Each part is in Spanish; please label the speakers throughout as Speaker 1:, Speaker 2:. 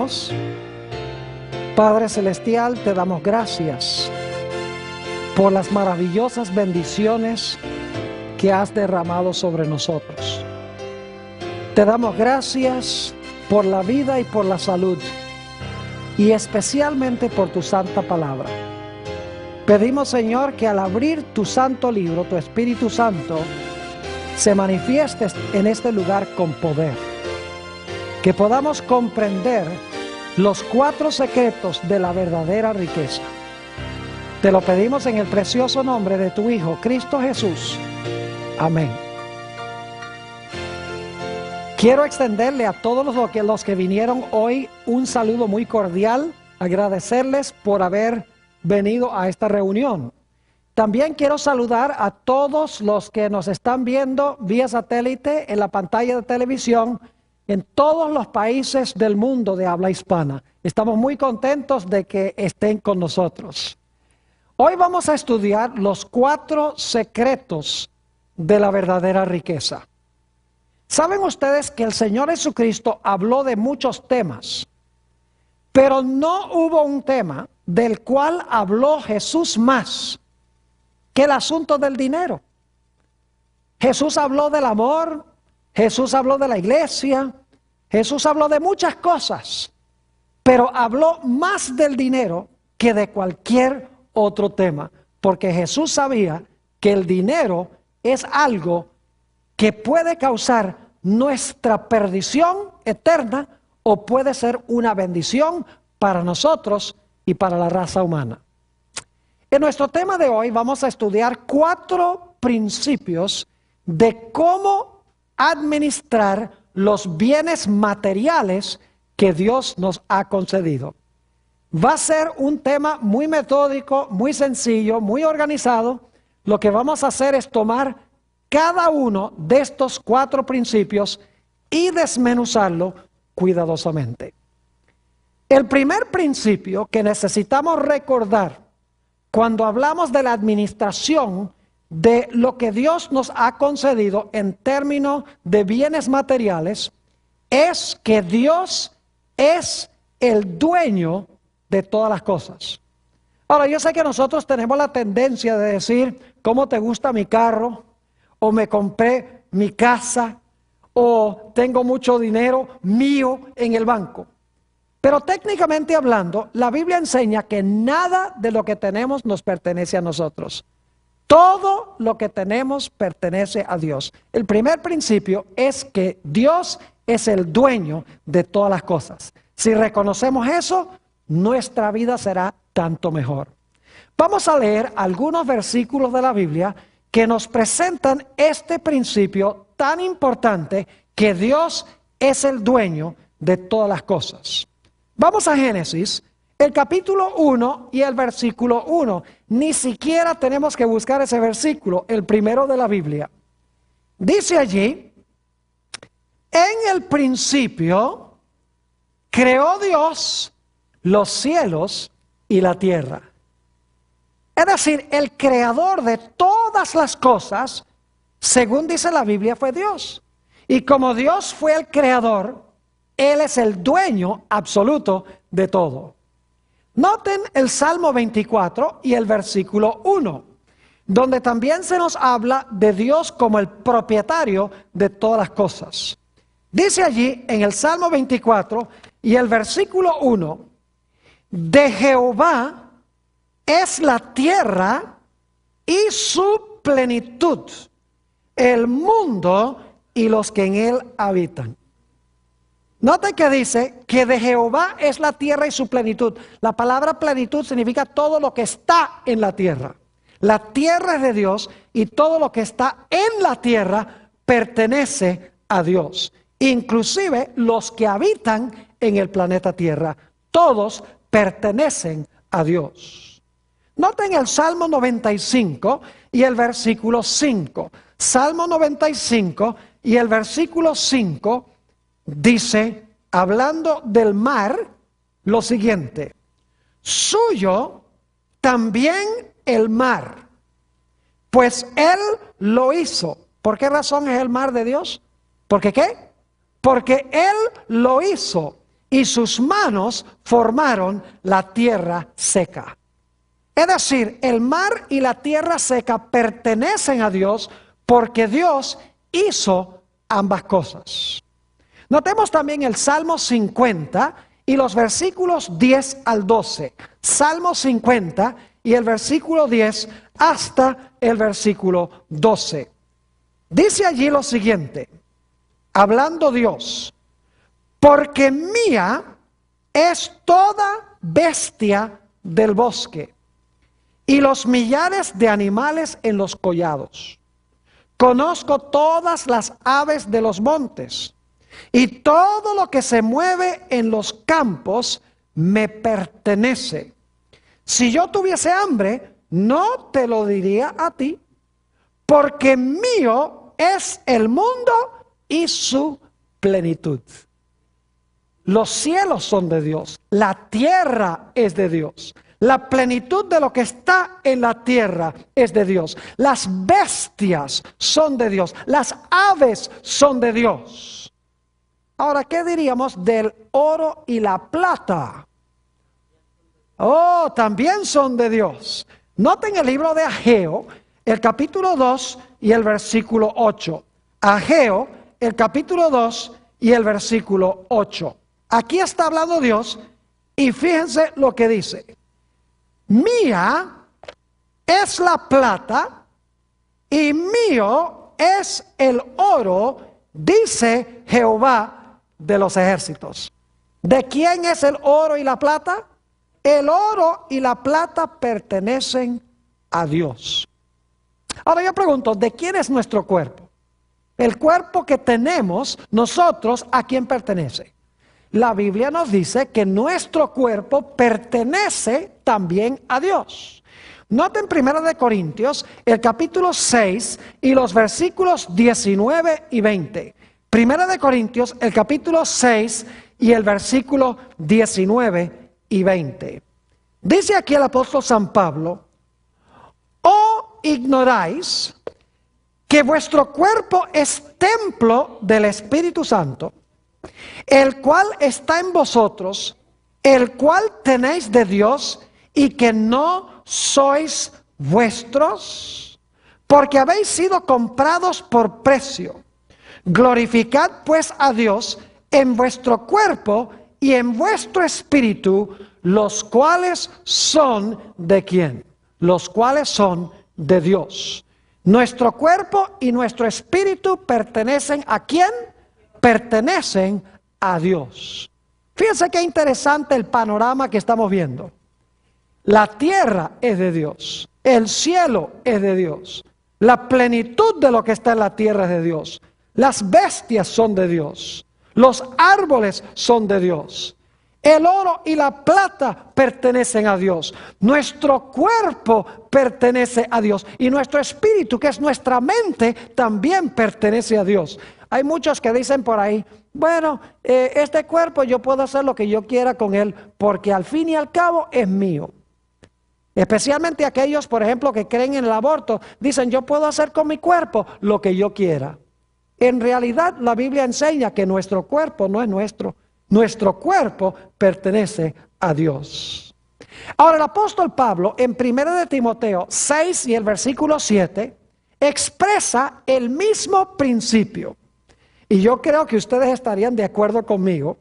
Speaker 1: Oremos. Padre Celestial, te damos gracias por las maravillosas bendiciones que has derramado sobre nosotros. Te damos gracias por la vida y por la salud, y especialmente por tu santa palabra. Pedimos, Señor, que al abrir tu santo libro, tu Espíritu Santo se manifieste en este lugar con poder. Que podamos comprender los 4 secretos de la verdadera riqueza. Te lo pedimos en el precioso nombre de tu Hijo, Cristo Jesús. Amén. Quiero extenderle a todos los que vinieron hoy un saludo muy cordial, agradecerles por haber venido a esta reunión. También quiero saludar a todos los que nos están viendo vía satélite en la pantalla de televisión en todos los países del mundo de habla hispana. Estamos muy contentos de que estén con nosotros. Hoy vamos a estudiar los 4 secretos de la verdadera riqueza. ¿Saben ustedes que el Señor Jesucristo habló de muchos temas? Pero no hubo un tema del cual habló Jesús más que el asunto del dinero. Jesús habló del amor, Jesús habló de la iglesia, Jesús habló de muchas cosas, pero habló más del dinero que de cualquier otro tema, porque Jesús sabía que el dinero es algo que puede causar nuestra perdición eterna o puede ser una bendición para nosotros y para la raza humana. En nuestro tema de hoy vamos a estudiar 4 principios de cómo administrar los bienes materiales que Dios nos ha concedido. Va a ser un tema muy metódico, muy sencillo, muy organizado. Lo que vamos a hacer es tomar cada uno de estos 4 principios y desmenuzarlo cuidadosamente. El primer principio que necesitamos recordar cuando hablamos de la administración de lo que Dios nos ha concedido en términos de bienes materiales es que Dios es el dueño de todas las cosas. Ahora, yo sé que nosotros tenemos la tendencia de decir, ¿cómo te gusta mi carro? O me compré mi casa, o tengo mucho dinero mío en el banco. Pero técnicamente hablando, la Biblia enseña que nada de lo que tenemos nos pertenece a nosotros. Todo lo que tenemos pertenece a Dios. El primer principio es que Dios es el dueño de todas las cosas. Si reconocemos eso, nuestra vida será tanto mejor. Vamos a leer algunos versículos de la Biblia que nos presentan este principio tan importante, que Dios es el dueño de todas las cosas. Vamos a Génesis, el capítulo 1 y el versículo 1. Ni siquiera tenemos que buscar ese versículo, el primero de la Biblia. Dice allí, en el principio creó Dios los cielos y la tierra. Es decir, el creador de todas las cosas, según dice la Biblia, fue Dios. Y como Dios fue el creador, Él es el dueño absoluto de todo. Noten el Salmo 24 y el versículo 1, donde también se nos habla de Dios como el propietario de todas las cosas. Dice allí en el Salmo 24 y el versículo 1, de Jehová es la tierra y su plenitud, el mundo y los que en él habitan. Noten que dice que de Jehová es la tierra y su plenitud. La palabra plenitud significa todo lo que está en la tierra. La tierra es de Dios y todo lo que está en la tierra pertenece a Dios. Inclusive los que habitan en el planeta Tierra, todos pertenecen a Dios. Noten el Salmo 95 y el versículo 5. Salmo 95 y el versículo 5 dice, hablando del mar, lo siguiente: suyo también el mar, pues Él lo hizo. ¿Por qué razón es el mar de Dios? ¿Por qué qué? Porque Él lo hizo y sus manos formaron la tierra seca. Es decir, el mar y la tierra seca pertenecen a Dios porque Dios hizo ambas cosas. Notemos también el Salmo 50 y los versículos 10 al 12. Salmo 50 y el versículo 10 hasta el versículo 12. Dice allí lo siguiente, hablando Dios: porque mía es toda bestia del bosque y los millares de animales en los collados. Conozco todas las aves de los montes, y todo lo que se mueve en los campos me pertenece. Si yo tuviese hambre, no te lo diría a ti, porque mío es el mundo y su plenitud. Los cielos son de Dios, la tierra es de Dios. La plenitud de lo que está en la tierra es de Dios. Las bestias son de Dios. Las aves son de Dios. Ahora, ¿qué diríamos del oro y la plata? Oh, también son de Dios. Noten el libro de Ageo, el capítulo 2 y el versículo 8. Ageo, el capítulo 2 y el versículo 8. Aquí está hablando Dios y fíjense lo que dice. Mía es la plata y mío es el oro, dice Jehová de los ejércitos. ¿De quién es el oro y la plata? El oro y la plata pertenecen a Dios. Ahora yo pregunto, ¿de quién es nuestro cuerpo? El cuerpo que tenemos nosotros, ¿a quién pertenece? La Biblia nos dice que nuestro cuerpo pertenece también a Dios. Noten 1 Corintios, el capítulo 6 y los versículos 19 y 20. 1 Corintios, el capítulo 6 y el versículo 19 y 20. Dice aquí el apóstol San Pablo: ¿o ignoráis que vuestro cuerpo es templo del Espíritu Santo, el cual está en vosotros, el cual tenéis de Dios, y que no sois vuestros? Porque habéis sido comprados por precio. Glorificad pues a Dios en vuestro cuerpo y en vuestro espíritu, los cuales son ¿de quién? Los cuales son de Dios. Nuestro cuerpo y nuestro espíritu pertenecen ¿a quién? Pertenecen a Dios. Fíjense qué interesante el panorama que estamos viendo. La tierra es de Dios, el cielo es de Dios, la plenitud de lo que está en la tierra es de Dios, las bestias son de Dios, los árboles son de Dios, el oro y la plata pertenecen a Dios, nuestro cuerpo pertenece a Dios y nuestro espíritu, que es nuestra mente, también pertenece a Dios. Hay muchos que dicen por ahí: bueno, este cuerpo yo puedo hacer lo que yo quiera con él, porque al fin y al cabo es mío. Especialmente aquellos, por ejemplo, que creen en el aborto, dicen: yo puedo hacer con mi cuerpo lo que yo quiera. En realidad, la Biblia enseña que nuestro cuerpo no es nuestro. Nuestro cuerpo pertenece a Dios. Ahora, el apóstol Pablo, en 1 Timoteo 6 y el versículo 7, expresa el mismo principio. Y yo creo que ustedes estarían de acuerdo conmigo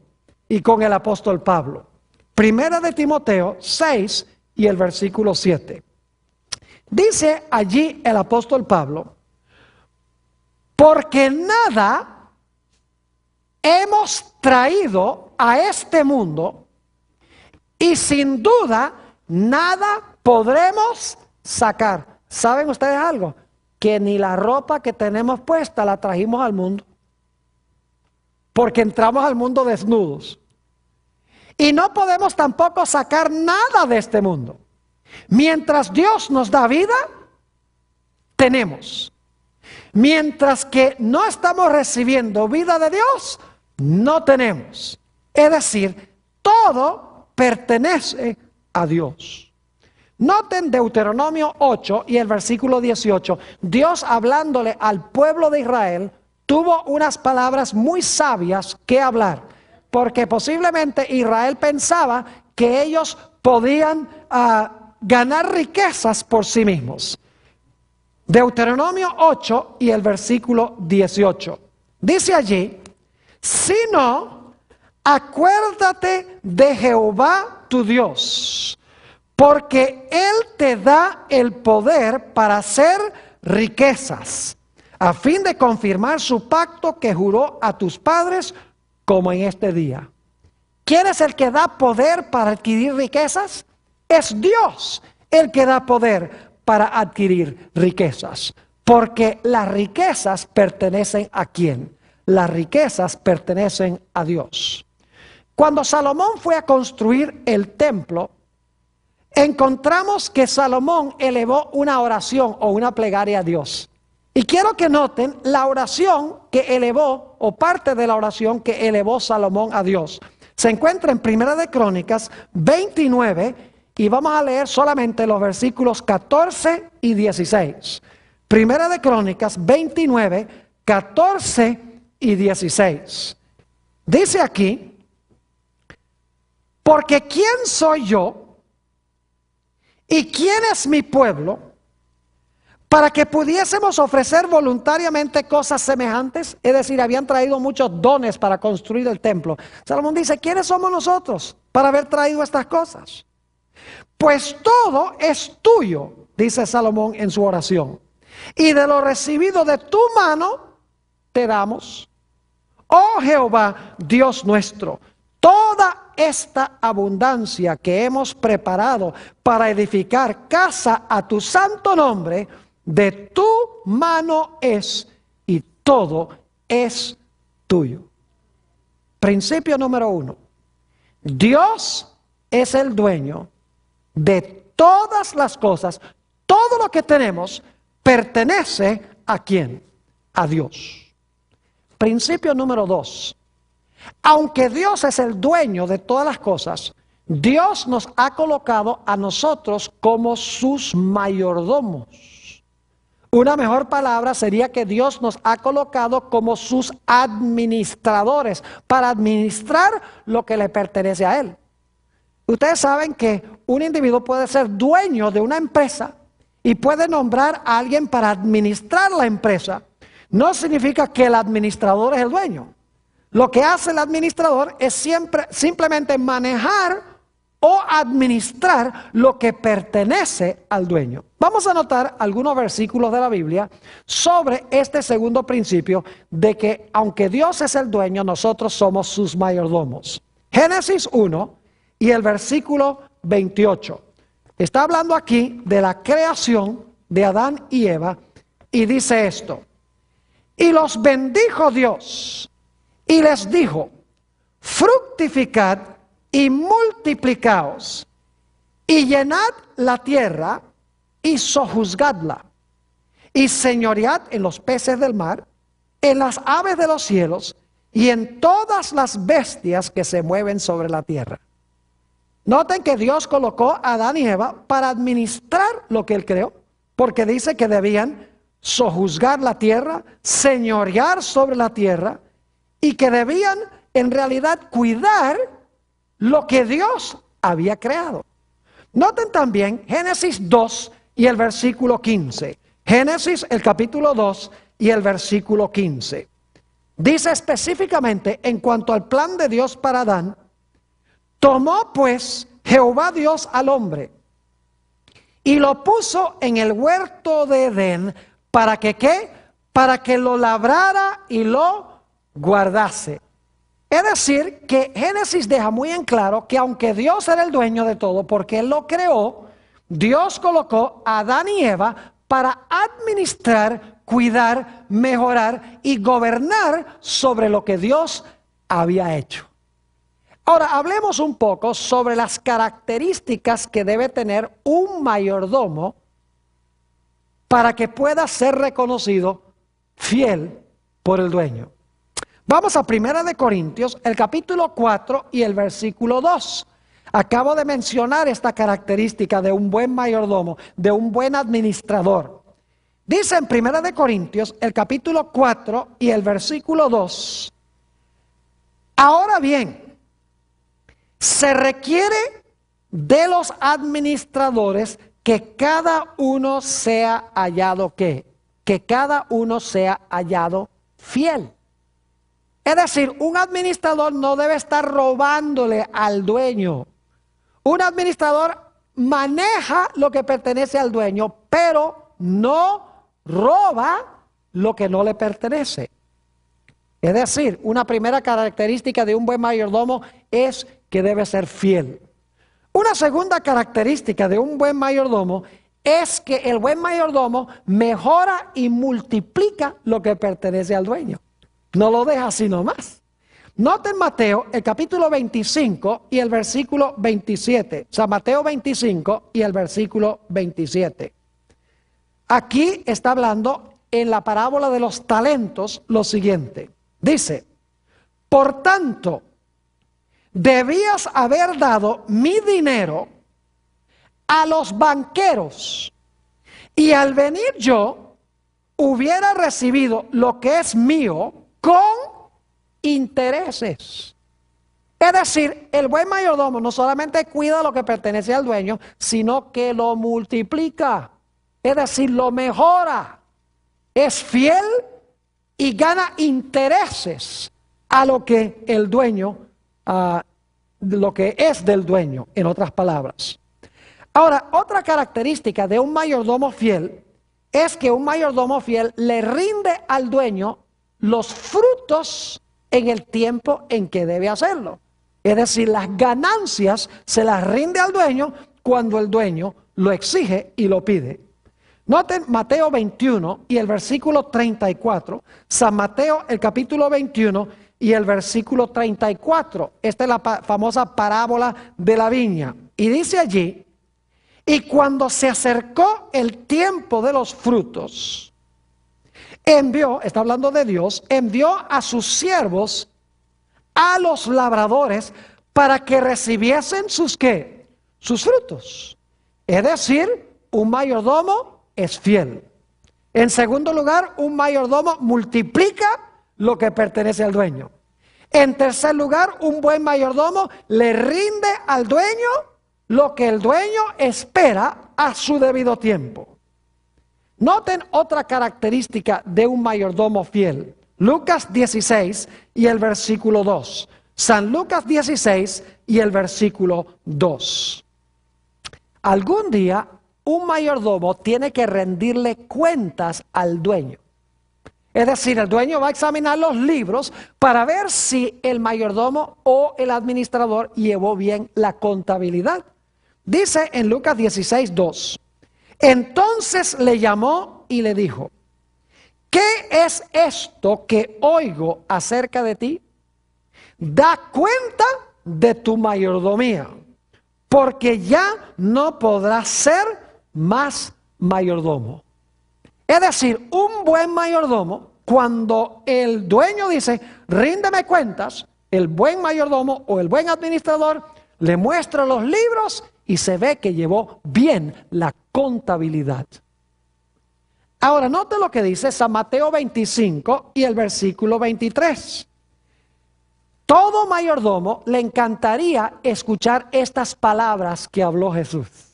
Speaker 1: y con el apóstol Pablo. 1 Timoteo 6 y el versículo 7. Dice allí el apóstol Pablo: porque nada hemos traído a este mundo y sin duda nada podremos sacar. ¿Saben ustedes algo? Que ni la ropa que tenemos puesta la trajimos al mundo, porque entramos al mundo desnudos. Y no podemos tampoco sacar nada de este mundo. Mientras Dios nos da vida, tenemos. Mientras que no estamos recibiendo vida de Dios, no tenemos. Es decir, todo pertenece a Dios. Noten Deuteronomio 8 y el versículo 18. Dios, hablándole al pueblo de Israel, tuvo unas palabras muy sabias que hablar. porque posiblemente Israel pensaba que ellos podían ganar riquezas por sí mismos. Deuteronomio 8 y el versículo 18. Dice allí: si no, acuérdate de Jehová tu Dios, porque Él te da el poder para hacer riquezas, a fin de confirmar su pacto que juró a tus padres, como en este día. ¿Quién es el que da poder para adquirir riquezas? Es Dios el que da poder para adquirir riquezas. Porque las riquezas pertenecen ¿a quién? Las riquezas pertenecen a Dios. Cuando Salomón fue a construir el templo, encontramos que Salomón elevó una oración o una plegaria a Dios. Y quiero que noten la oración que elevó, o parte de la oración que elevó Salomón a Dios. Se encuentra en Primera de Crónicas 29 y vamos a leer solamente los versículos 14 y 16. Primera de Crónicas 29, 14 y 16. Dice aquí: porque ¿quién soy yo y quién es mi pueblo para que pudiésemos ofrecer voluntariamente cosas semejantes? Es decir, habían traído muchos dones para construir el templo. Salomón dice: ¿quiénes somos nosotros para haber traído estas cosas? Pues todo es tuyo, dice Salomón en su oración, y de lo recibido de tu mano te damos, oh Jehová, Dios nuestro, toda esta abundancia que hemos preparado para edificar casa a tu santo nombre, de tu mano es, y todo es tuyo. Principio número 1. Dios es el dueño de todas las cosas. Todo lo que tenemos pertenece ¿a quién? A Dios. Principio número 2. Aunque Dios es el dueño de todas las cosas, Dios nos ha colocado a nosotros como sus mayordomos. Una mejor palabra sería que Dios nos ha colocado como sus administradores para administrar lo que le pertenece a Él. Ustedes saben que un individuo puede ser dueño de una empresa y puede nombrar a alguien para administrar la empresa. No significa que el administrador es el dueño. Lo que hace el administrador es simplemente manejar o administrar lo que pertenece al dueño. Vamos a notar algunos versículos de la Biblia sobre este segundo principio de que aunque Dios es el dueño, nosotros somos sus mayordomos. Génesis 1 y el versículo 28. Está hablando aquí de la creación de Adán y Eva y dice esto: y los bendijo Dios y les dijo: fructificad y multiplicaos, y llenad la tierra y sojuzgadla, y señoread en los peces del mar, en las aves de los cielos, y en todas las bestias que se mueven sobre la tierra. Noten que Dios colocó a Adán y Eva para administrar lo que Él creó, porque dice que debían sojuzgar la tierra, señorear sobre la tierra, y que debían en realidad cuidar lo que Dios había creado. Noten también Génesis 2 y el versículo 15. Génesis el capítulo 2 y el versículo 15. Dice específicamente en cuanto al plan de Dios para Adán: tomó pues Jehová Dios al hombre y lo puso en el huerto de Edén para que ¿qué? Para que lo labrara y lo guardase. Es decir, que Génesis deja muy en claro que aunque Dios era el dueño de todo, porque Él lo creó, Dios colocó a Adán y Eva para administrar, cuidar, mejorar y gobernar sobre lo que Dios había hecho. Ahora, hablemos un poco sobre las características que debe tener un mayordomo para que pueda ser reconocido fiel por el dueño. Vamos a Primera de Corintios, el capítulo 4 y el versículo 2. Acabo de mencionar esta característica de un buen mayordomo, de un buen administrador. Dice en Primera de Corintios, el capítulo 4 y el versículo 2. Ahora bien, Se requiere de los administradores que cada uno sea hallado ¿qué? Que cada uno sea hallado fiel. Es decir, un administrador no debe estar robándole al dueño. Un administrador maneja lo que pertenece al dueño, pero no roba lo que no le pertenece. Es decir, una primera característica de un buen mayordomo es que debe ser fiel. Una segunda característica de un buen mayordomo es que el buen mayordomo mejora y multiplica lo que pertenece al dueño. No lo deja así nomás. Noten Mateo, el capítulo 25 y el versículo 27. O sea, Mateo 25 y el versículo 27. Aquí está hablando en la parábola de los talentos lo siguiente. Dice, por tanto, debías haber dado mi dinero a los banqueros, y al venir yo hubiera recibido lo que es mío con intereses. Es decir, el buen mayordomo no solamente cuida lo que pertenece al dueño, sino que lo multiplica. Es decir, lo mejora. Es fiel y gana intereses a lo que el dueño, lo que es del dueño, en otras palabras. Ahora, otra característica de un mayordomo fiel es que un mayordomo fiel le rinde al dueño los frutos en el tiempo en que debe hacerlo. Es decir, las ganancias se las rinde al dueño cuando el dueño lo exige y lo pide. Noten Mateo 21 y el versículo 34, San Mateo el capítulo 21 y el versículo 34. Esta es la famosa parábola de la viña. Y dice allí, y cuando se acercó el tiempo de los frutos, envió, está hablando de Dios, envió a sus siervos, a los labradores, para que recibiesen sus ¿qué? Sus frutos. Es decir, un mayordomo es fiel. En segundo lugar, un mayordomo multiplica lo que pertenece al dueño. En tercer lugar, un buen mayordomo le rinde al dueño lo que el dueño espera a su debido tiempo. Noten otra característica de un mayordomo fiel. Lucas 16 y el versículo 2. San Lucas 16 y el versículo 2. Algún día un mayordomo tiene que rendirle cuentas al dueño. Es decir, el dueño va a examinar los libros para ver si el mayordomo o el administrador llevó bien la contabilidad. Dice en Lucas 16, 2. Entonces le llamó y le dijo, ¿qué es esto que oigo acerca de ti? Da cuenta de tu mayordomía, porque ya no podrás ser más mayordomo. Es decir, un buen mayordomo, cuando el dueño dice, ríndeme cuentas, el buen mayordomo o el buen administrador le muestra los libros y se ve que llevó bien la contabilidad. Ahora, note lo que dice San Mateo 25 y el versículo 23. Todo mayordomo le encantaría escuchar estas palabras que habló Jesús.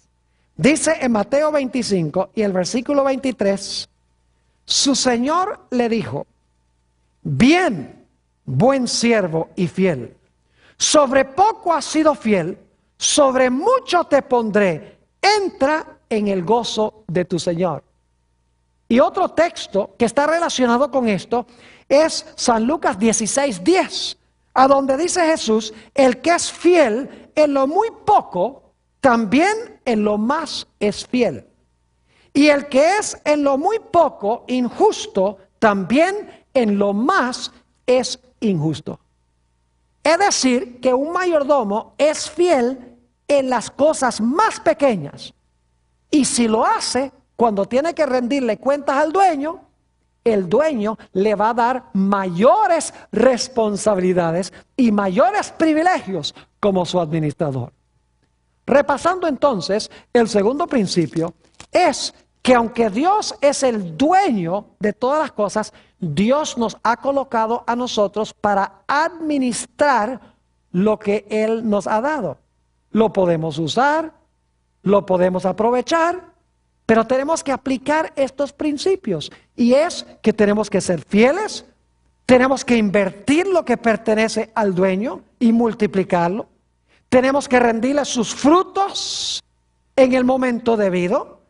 Speaker 1: Dice en Mateo 25 y el versículo 23, su Señor le dijo, bien, buen siervo y fiel, sobre poco has sido fiel, sobre mucho te pondré, entra en el gozo de tu Señor. Y otro texto que está relacionado con esto es San Lucas 16, 10, a donde dice Jesús, el que es fiel en lo muy poco, también en lo más es fiel. Y el que es en lo muy poco injusto, también en lo más es injusto. Es decir, que un mayordomo es fiel en las cosas más pequeñas. Y si lo hace, cuando tiene que rendirle cuentas al dueño, el dueño le va a dar mayores responsabilidades y mayores privilegios como su administrador. Repasando entonces, el segundo principio es que aunque Dios es el dueño de todas las cosas, Dios nos ha colocado a nosotros para administrar lo que Él nos ha dado. Lo podemos usar, lo podemos aprovechar, pero tenemos que aplicar estos principios. Y es que tenemos que ser fieles, tenemos que invertir lo que pertenece al dueño y multiplicarlo. Tenemos que rendirle sus frutos en el momento debido.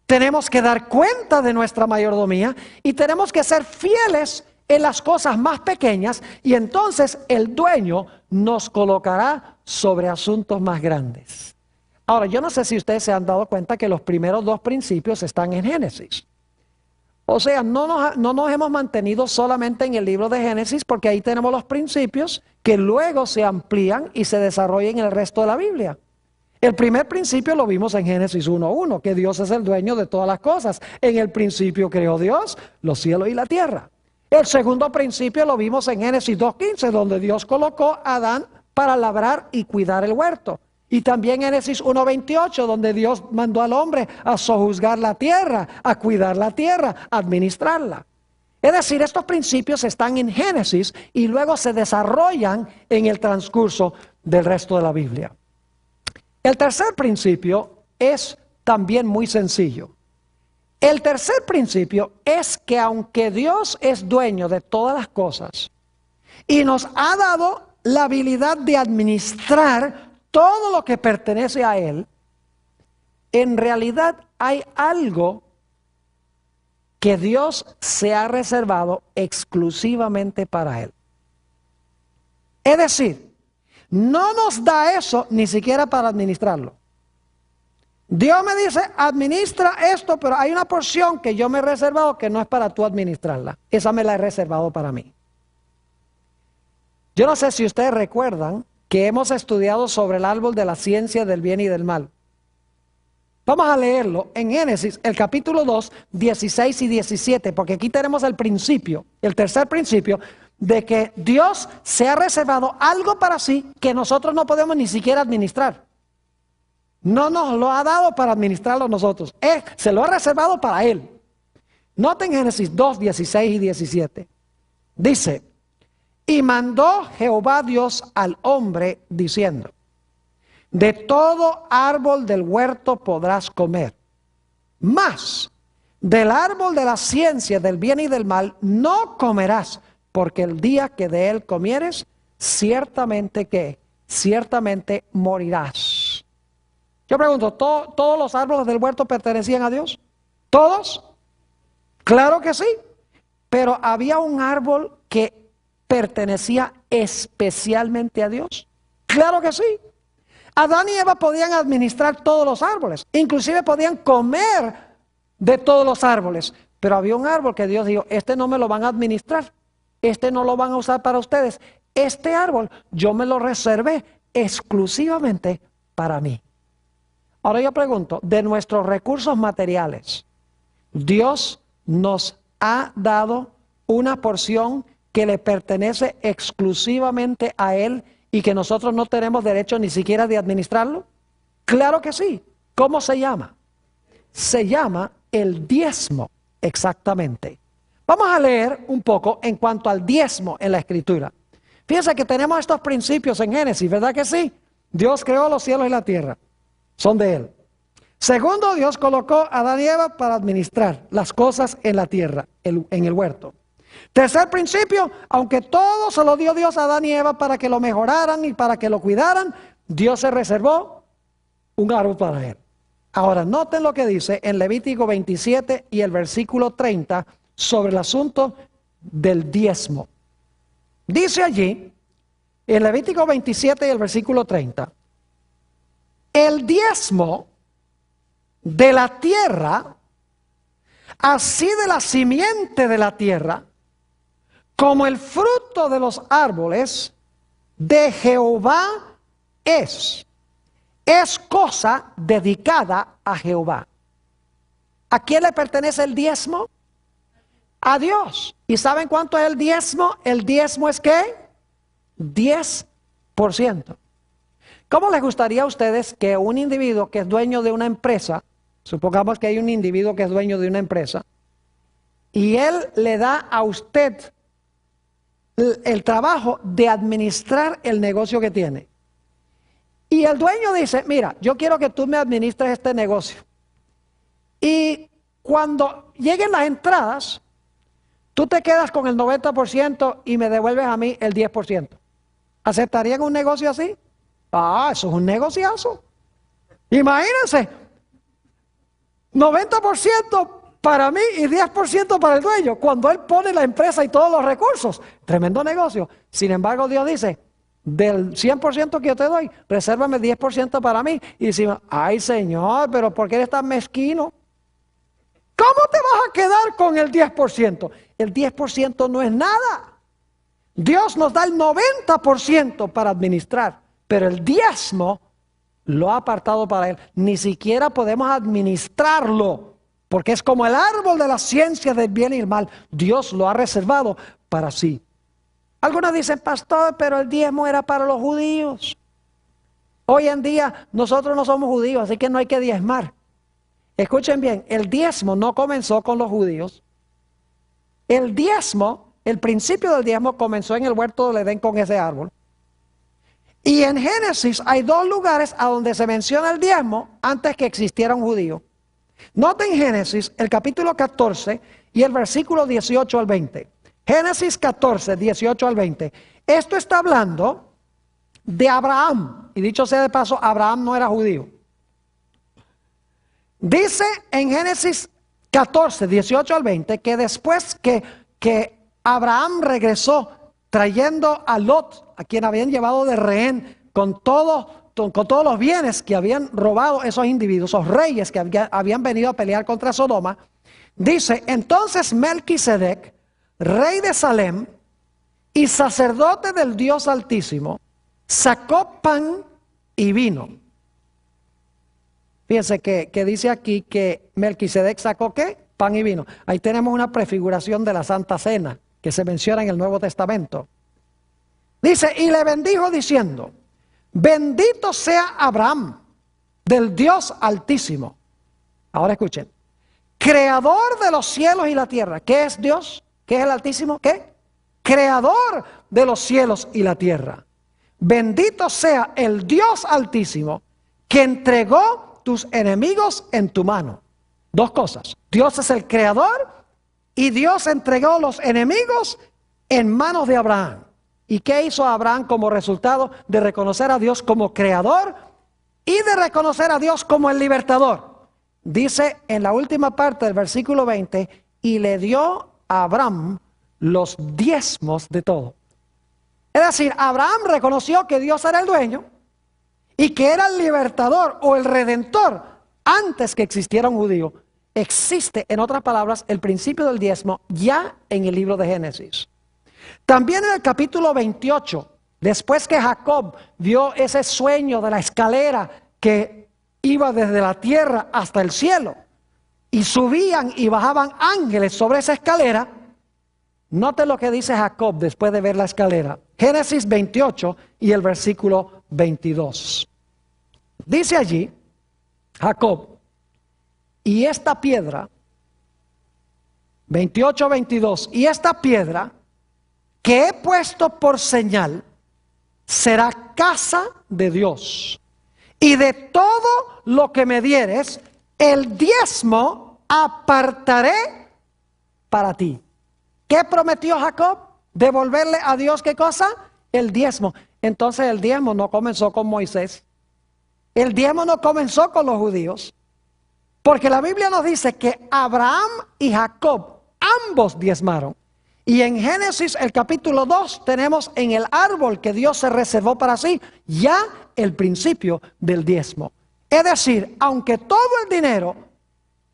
Speaker 1: Tenemos que dar cuenta de nuestra mayordomía y tenemos que ser fieles en las cosas más pequeñas, y entonces el dueño nos colocará sobre asuntos más grandes. Ahora, yo no sé si ustedes se han dado cuenta que los primeros dos principios están en Génesis. O sea, no nos hemos mantenido solamente en el libro de Génesis, porque ahí tenemos los principios que luego se amplían y se desarrollan en el resto de la Biblia. El primer principio lo vimos en Génesis 1:1, que Dios es el dueño de todas las cosas. En el principio creó Dios los cielos y la tierra. El segundo principio lo vimos en Génesis 2:15, donde Dios colocó a Adán para labrar y cuidar el huerto. Y también en Génesis 1:28, donde Dios mandó al hombre a sojuzgar la tierra, a cuidar la tierra, a administrarla. Es decir, estos principios están en Génesis y luego se desarrollan en el transcurso del resto de la Biblia. El tercer principio es también muy sencillo. El tercer principio es que aunque Dios es dueño de todas las cosas y nos ha dado la habilidad de administrar todo lo que pertenece a Él, en realidad hay algo que Dios se ha reservado exclusivamente para Él. Es decir, no nos da eso ni siquiera para administrarlo. Dios me dice, administra esto, pero hay una porción que yo me he reservado que no es para tú administrarla. Esa me la he reservado para mí. Yo no sé si ustedes recuerdan que hemos estudiado sobre el árbol de la ciencia del bien y del mal. Vamos a leerlo en Génesis, el capítulo 2, 16 y 17, porque aquí tenemos el principio, el tercer principio, de que Dios se ha reservado algo para sí que nosotros no podemos ni siquiera administrar. No nos lo ha dado para administrarlo nosotros. Se lo ha reservado para Él. Noten Génesis 2, 16 y 17. Dice, y mandó Jehová Dios al hombre diciendo, de todo árbol del huerto podrás comer, mas del árbol de la ciencia del bien y del mal no comerás, porque el día que de él comieres, ciertamente morirás. Yo pregunto, ¿todos los árboles del huerto pertenecían a Dios? ¿Todos? Claro que sí, pero había un árbol que pertenecía especialmente a Dios. Claro que sí. Adán y Eva podían administrar todos los árboles, inclusive podían comer de todos los árboles, pero había un árbol que Dios dijo, este no me lo van a administrar, este no lo van a usar para ustedes, este árbol yo me lo reservé exclusivamente para mí. Ahora yo pregunto, de nuestros recursos materiales, Dios nos ha dado una porción que le pertenece exclusivamente a Él y que nosotros no tenemos derecho ni siquiera de administrarlo. Claro que sí. ¿Cómo se llama? Se llama el diezmo, exactamente. Vamos a leer un poco en cuanto al diezmo en la Escritura. Fíjense que tenemos estos principios en Génesis, ¿verdad que sí? Dios creó los cielos y la tierra, son de Él. Segundo, Dios colocó a Adán y Eva para administrar las cosas en la tierra, en el huerto. Tercer principio, aunque todo se lo dio Dios a Adán y Eva para que lo mejoraran y para que lo cuidaran, Dios se reservó un árbol para Él. Ahora, noten lo que dice en Levítico 27 y el versículo 30 sobre el asunto del diezmo. Dice allí, en Levítico 27 y el versículo 30, el diezmo de la tierra, así de la simiente de la tierra, como el fruto de los árboles, de Jehová es cosa dedicada a Jehová. ¿A quién le pertenece el diezmo? A Dios. ¿Y saben cuánto es el diezmo? El diezmo es ¿qué? 10%. ¿Cómo les gustaría a ustedes que un individuo que es dueño de una empresa, supongamos que hay un individuo que es dueño de una empresa, y él le da a usted el trabajo de administrar el negocio que tiene. Y el dueño dice, mira, yo quiero que tú me administres este negocio. Y cuando lleguen las entradas, tú te quedas con el 90% y me devuelves a mí el 10%. ¿Aceptarían un negocio así? Ah, eso es un negociazo. Imagínense, 90% para mí y 10% para el dueño, cuando él pone la empresa y todos los recursos. Tremendo negocio. Sin embargo, Dios dice, del 100% que yo te doy, resérvame 10% para mí. Y decimos, ay Señor, pero ¿por qué eres tan mezquino? ¿Cómo te vas a quedar con el 10%? El 10% no es nada. Dios nos da el 90% para administrar, pero el diezmo lo ha apartado para Él. Ni siquiera podemos administrarlo, porque es como el árbol de la ciencia del bien y el mal. Dios lo ha reservado para sí. Algunos dicen, pastor, pero el diezmo era para los judíos. Hoy en día nosotros no somos judíos, así que no hay que diezmar. Escuchen bien, el diezmo no comenzó con los judíos. El diezmo, el principio del diezmo comenzó en el huerto del Edén con ese árbol. Y en Génesis hay dos lugares a donde se menciona el diezmo antes que existiera un judío. Noten Génesis, el capítulo 14 y el versículo 18 al 20. Génesis 14, 18 al 20. Esto está hablando de Abraham. Y dicho sea de paso, Abraham no era judío. Dice en Génesis 14, 18 al 20, que después que Abraham regresó trayendo a Lot, a quien habían llevado de rehén, con todos los bienes que habían robado esos individuos, esos reyes que habían venido a pelear contra Sodoma, dice, entonces Melquisedec, rey de Salem y sacerdote del Dios Altísimo, sacó pan y vino. Fíjense que dice aquí que Melquisedec sacó ¿qué? Pan y vino. Ahí tenemos una prefiguración de la Santa Cena que se menciona en el Nuevo Testamento. Dice, y le bendijo diciendo, bendito sea Abraham del Dios Altísimo. Ahora escuchen, creador de los cielos y la tierra. ¿Qué es Dios? ¿Qué es el Altísimo? ¿Qué? Creador de los cielos y la tierra. Bendito sea el Dios Altísimo que entregó tus enemigos en tu mano. Dos cosas. Dios es el creador y Dios entregó los enemigos en manos de Abraham. ¿Y qué hizo Abraham como resultado de reconocer a Dios como creador y de reconocer a Dios como el libertador? Dice en la última parte del versículo 20, y le dio a Abraham los diezmos de todo. Es decir, Abraham reconoció que Dios era el dueño y que era el libertador o el redentor antes que existiera un judío. Existe, en otras palabras, el principio del diezmo ya en el libro de Génesis. También en el capítulo 28, después que Jacob vio ese sueño de la escalera que iba desde la tierra hasta el cielo, y subían y bajaban ángeles sobre esa escalera, note lo que dice Jacob después de ver la escalera. Génesis 28 y el versículo 22. Dice allí, Jacob, y esta piedra, 28-22, y esta piedra que he puesto por señal, será casa de Dios. Y de todo lo que me dieres, el diezmo apartaré para ti. ¿Qué prometió Jacob? Devolverle a Dios, ¿qué cosa? El diezmo. Entonces el diezmo no comenzó con Moisés. El diezmo no comenzó con los judíos. Porque la Biblia nos dice que Abraham y Jacob ambos diezmaron. Y en Génesis el capítulo 2 tenemos en el árbol que Dios se reservó para sí ya el principio del diezmo. Es decir, aunque todo el dinero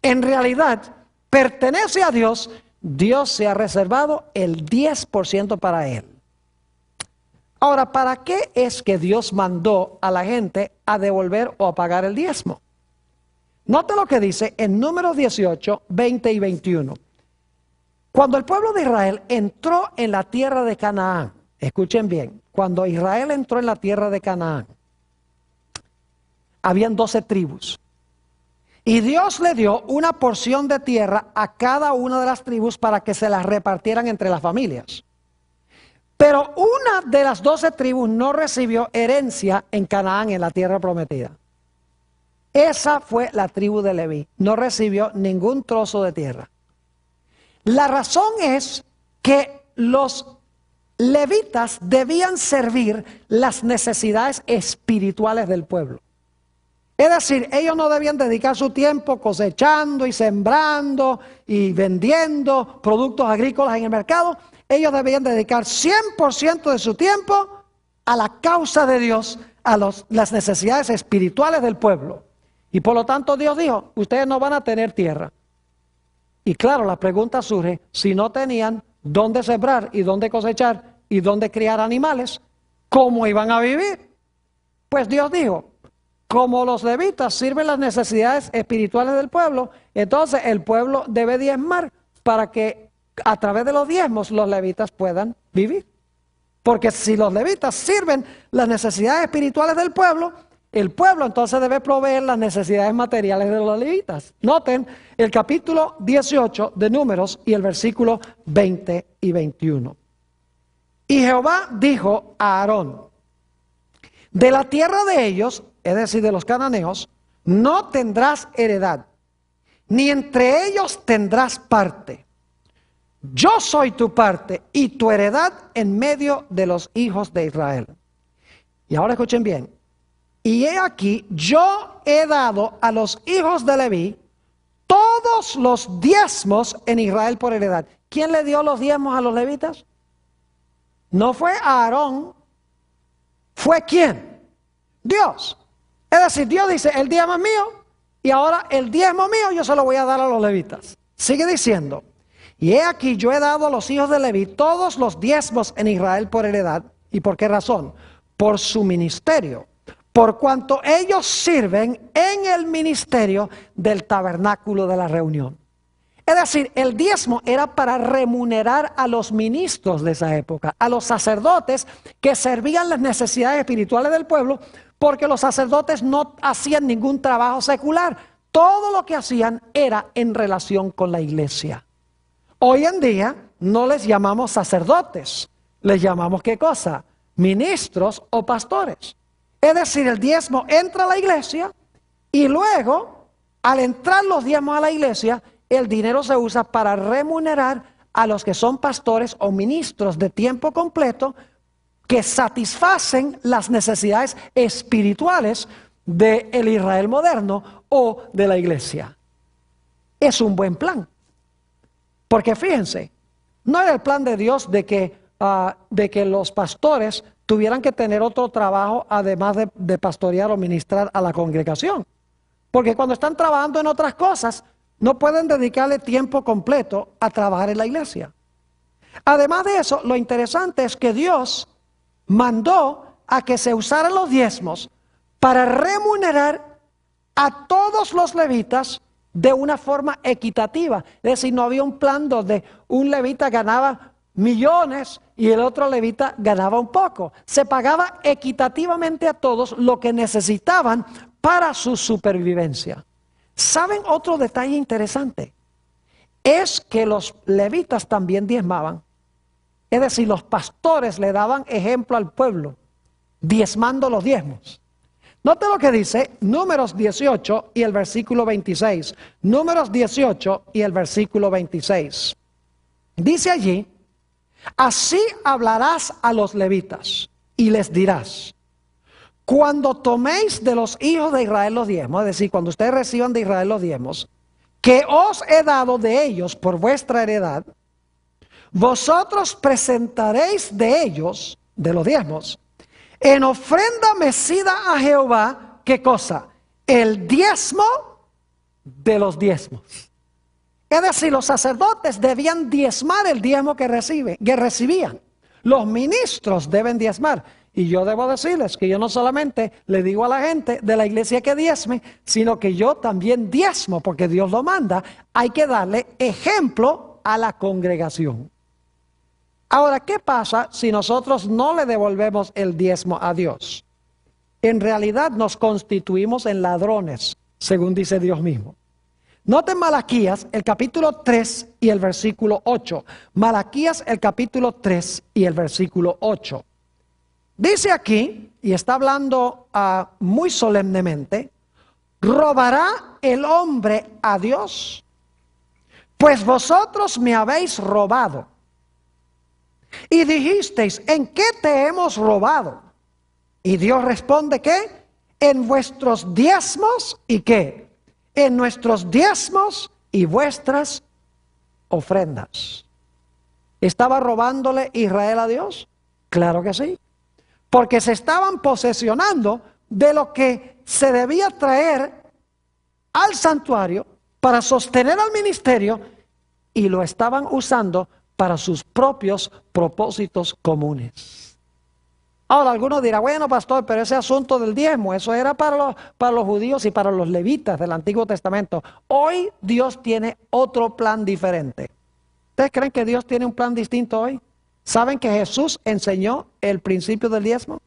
Speaker 1: en realidad pertenece a Dios, Dios se ha reservado el 10% para él. Ahora, ¿para qué es que Dios mandó a la gente a devolver o a pagar el diezmo? Note lo que dice en Números 18, 20 y 21. Cuando el pueblo de Israel entró en la tierra de Canaán, escuchen bien, cuando Israel entró en la tierra de Canaán, habían 12 tribus. Y Dios le dio una porción de tierra a cada una de las tribus para que se las repartieran entre las familias. Pero una de las 12 tribus no recibió herencia en Canaán, en la tierra prometida. Esa fue la tribu de Leví. No recibió ningún trozo de tierra. La razón es que los levitas debían servir las necesidades espirituales del pueblo. Es decir, ellos no debían dedicar su tiempo cosechando y sembrando y vendiendo productos agrícolas en el mercado. Ellos debían dedicar 100% de su tiempo a la causa de Dios, a las necesidades espirituales del pueblo. Y por lo tanto Dios dijo, ustedes no van a tener tierra. Y claro, la pregunta surge, si no tenían dónde sembrar y dónde cosechar y dónde criar animales, ¿cómo iban a vivir? Pues Dios dijo, como los levitas sirven las necesidades espirituales del pueblo, entonces el pueblo debe diezmar para que a través de los diezmos los levitas puedan vivir. Porque si los levitas sirven las necesidades espirituales del pueblo, el pueblo entonces debe proveer las necesidades materiales de los levitas. Noten el capítulo 18 de Números y el versículo 20 y 21. Y Jehová dijo a Aarón, de la tierra de ellos, es decir, de los cananeos, no tendrás heredad, ni entre ellos tendrás parte. Yo soy tu parte y tu heredad en medio de los hijos de Israel. Y ahora escuchen bien. Y he aquí, yo he dado a los hijos de Leví todos los diezmos en Israel por heredad. ¿Quién le dio los diezmos a los levitas? No fue Aarón. ¿Fue quién? Dios. Es decir, Dios dice, el diezmo es mío y ahora el diezmo mío yo se lo voy a dar a los levitas. Sigue diciendo, y he aquí yo he dado a los hijos de Leví todos los diezmos en Israel por heredad. ¿Y por qué razón? Por su ministerio. Por cuanto ellos sirven en el ministerio del tabernáculo de la reunión. Es decir, el diezmo era para remunerar a los ministros de esa época, a los sacerdotes que servían las necesidades espirituales del pueblo, porque los sacerdotes no hacían ningún trabajo secular. Todo lo que hacían era en relación con la iglesia. Hoy en día no les llamamos sacerdotes, les llamamos ¿qué cosa? Ministros o pastores. Es decir, el diezmo entra a la iglesia y luego, al entrar los diezmos a la iglesia, el dinero se usa para remunerar a los que son pastores o ministros de tiempo completo que satisfacen las necesidades espirituales del Israel moderno o de la iglesia. Es un buen plan. Porque fíjense, no era el plan de Dios de que los pastores tuvieran que tener otro trabajo además de pastorear o ministrar a la congregación. Porque cuando están trabajando en otras cosas, no pueden dedicarle tiempo completo a trabajar en la iglesia. Además de eso, lo interesante es que Dios mandó a que se usaran los diezmos para remunerar a todos los levitas de una forma equitativa. Es decir, no había un plan donde un levita ganaba millones y el otro levita ganaba un poco. Se pagaba equitativamente a todos lo que necesitaban para su supervivencia. ¿Saben otro detalle interesante? Es que los levitas también diezmaban. Es decir, los pastores le daban ejemplo al pueblo, diezmando los diezmos. Note lo que dice Números 18 y el versículo 26. Números 18 y el versículo 26. Dice allí, así hablarás a los levitas y les dirás, cuando toméis de los hijos de Israel los diezmos, es decir, cuando ustedes reciban de Israel los diezmos, que os he dado de ellos por vuestra heredad, vosotros presentaréis de ellos, de los diezmos, en ofrenda mecida a Jehová, ¿qué cosa? El diezmo de los diezmos. Es decir, los sacerdotes debían diezmar el diezmo que recibían. Los ministros deben diezmar. Y yo debo decirles que yo no solamente le digo a la gente de la iglesia que diezme, sino que yo también diezmo, porque Dios lo manda. Hay que darle ejemplo a la congregación. Ahora, ¿qué pasa si nosotros no le devolvemos el diezmo a Dios? En realidad nos constituimos en ladrones, según dice Dios mismo. Noten Malaquías, el capítulo 3 y el versículo 8. Malaquías, el capítulo 3 y el versículo 8. Dice aquí, y está hablando muy solemnemente: ¿robará el hombre a Dios? Pues vosotros me habéis robado. Y dijisteis: ¿en qué te hemos robado? Y Dios responde, ¿qué? En vuestros diezmos, ¿y qué? En nuestros diezmos y vuestras ofrendas. ¿Estaba robándole Israel a Dios? Claro que sí. Porque se estaban posesionando de lo que se debía traer al santuario para sostener al ministerio, y lo estaban usando para sus propios propósitos comunes. Ahora algunos dirán: bueno, pastor, pero ese asunto del diezmo, eso era para los judíos y para los levitas del Antiguo Testamento. Hoy Dios tiene otro plan diferente. ¿Ustedes creen que Dios tiene un plan distinto hoy? ¿Saben que Jesús enseñó el principio del diezmo?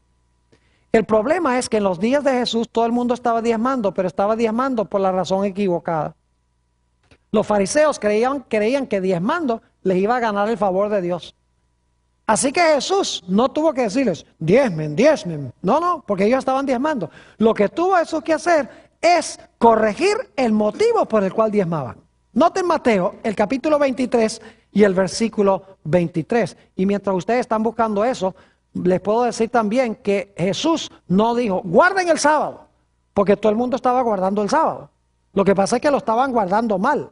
Speaker 1: El problema es que en los días de Jesús todo el mundo estaba diezmando, pero estaba diezmando por la razón equivocada. Los fariseos creían que diezmando les iba a ganar el favor de Dios. Así que Jesús no tuvo que decirles: diezmen, diezmen. No, porque ellos estaban diezmando. Lo que tuvo Jesús que hacer es corregir el motivo por el cual diezmaban. Noten Mateo, el capítulo 23 y el versículo 23. Y mientras ustedes están buscando eso, les puedo decir también que Jesús no dijo: guarden el sábado, porque todo el mundo estaba guardando el sábado. Lo que pasa es que lo estaban guardando mal.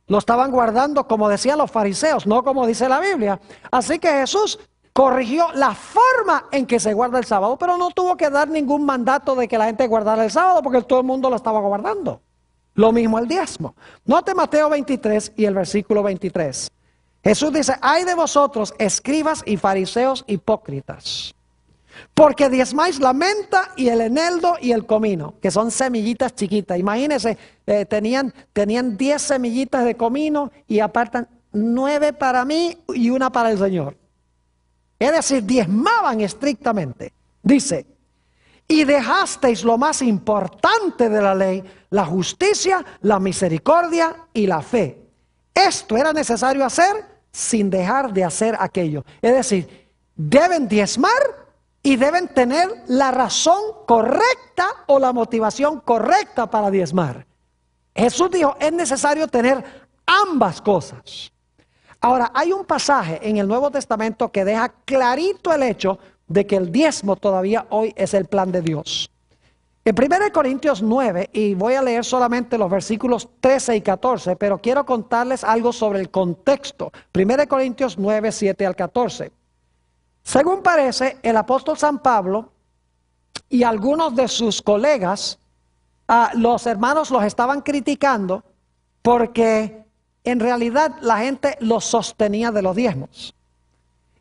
Speaker 1: Lo estaban guardando como decían los fariseos, no como dice la Biblia. Así que Jesús corrigió la forma en que se guarda el sábado, pero no tuvo que dar ningún mandato de que la gente guardara el sábado, porque todo el mundo lo estaba guardando. Lo mismo el diezmo. Note Mateo 23 y el versículo 23. Jesús dice: ay de vosotros, escribas y fariseos hipócritas, porque diezmáis la menta y el eneldo y el comino, que son semillitas chiquitas. Imagínense, tenían 10 semillitas de comino y apartan 9 para mí y 1 para el Señor. Es decir, diezmaban estrictamente. Dice: y dejasteis lo más importante de la ley, la justicia, la misericordia y la fe. Esto era necesario hacer sin dejar de hacer aquello. Es decir, deben diezmar y deben tener la razón correcta o la motivación correcta para diezmar. Jesús dijo: es necesario tener ambas cosas. Ahora, hay un pasaje en el Nuevo Testamento que deja clarito el hecho de que el diezmo todavía hoy es el plan de Dios. En 1 Corintios 9, y voy a leer solamente los versículos 13 y 14, pero quiero contarles algo sobre el contexto. 1 Corintios 9, 7 al 14. Según parece, el apóstol San Pablo y algunos de sus colegas, los hermanos los estaban criticando porque en realidad la gente los sostenía de los diezmos.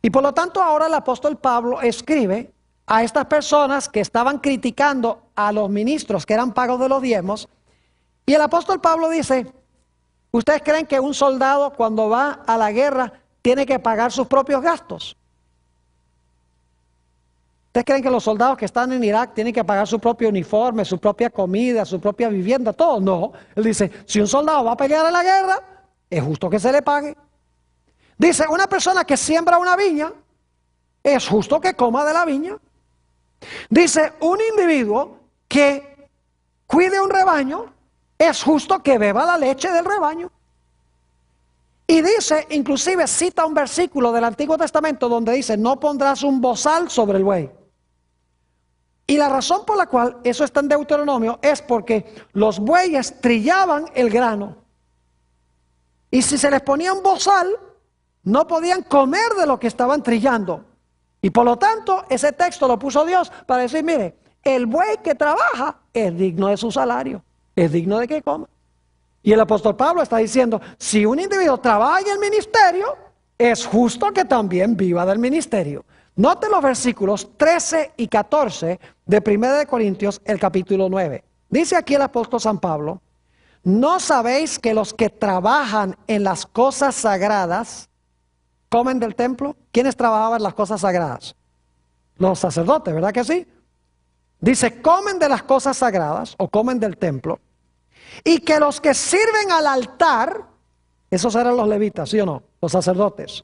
Speaker 1: Y por lo tanto ahora el apóstol Pablo escribe a estas personas que estaban criticando a los ministros que eran pagos de los diezmos. Y el apóstol Pablo dice: ¿ustedes creen que un soldado cuando va a la guerra tiene que pagar sus propios gastos? ¿Ustedes creen que los soldados que están en Irak tienen que pagar su propio uniforme, su propia comida, su propia vivienda, todo? No. Él dice: si un soldado va a pelear en la guerra, es justo que se le pague. Dice: una persona que siembra una viña, es justo que coma de la viña. Dice: un individuo que cuide un rebaño, es justo que beba la leche del rebaño. Y dice, inclusive cita un versículo del Antiguo Testamento donde dice: no pondrás un bozal sobre el buey. Y la razón por la cual eso está en Deuteronomio es porque los bueyes trillaban el grano. Y si se les ponía un bozal, no podían comer de lo que estaban trillando. Y por lo tanto, ese texto lo puso Dios para decir: mire, el buey que trabaja es digno de su salario, es digno de que coma. Y el apóstol Pablo está diciendo: si un individuo trabaja en el ministerio, es justo que también viva del ministerio. Note los versículos 13 y 14 de 1 Corintios, el capítulo 9. Dice aquí el apóstol San Pablo: ¿no sabéis que los que trabajan en las cosas sagradas comen del templo? ¿Quiénes trabajaban en las cosas sagradas? Los sacerdotes, ¿verdad que sí? Dice: comen de las cosas sagradas o comen del templo, Y que los que sirven al altar, esos eran los levitas, ¿sí o no? Los sacerdotes,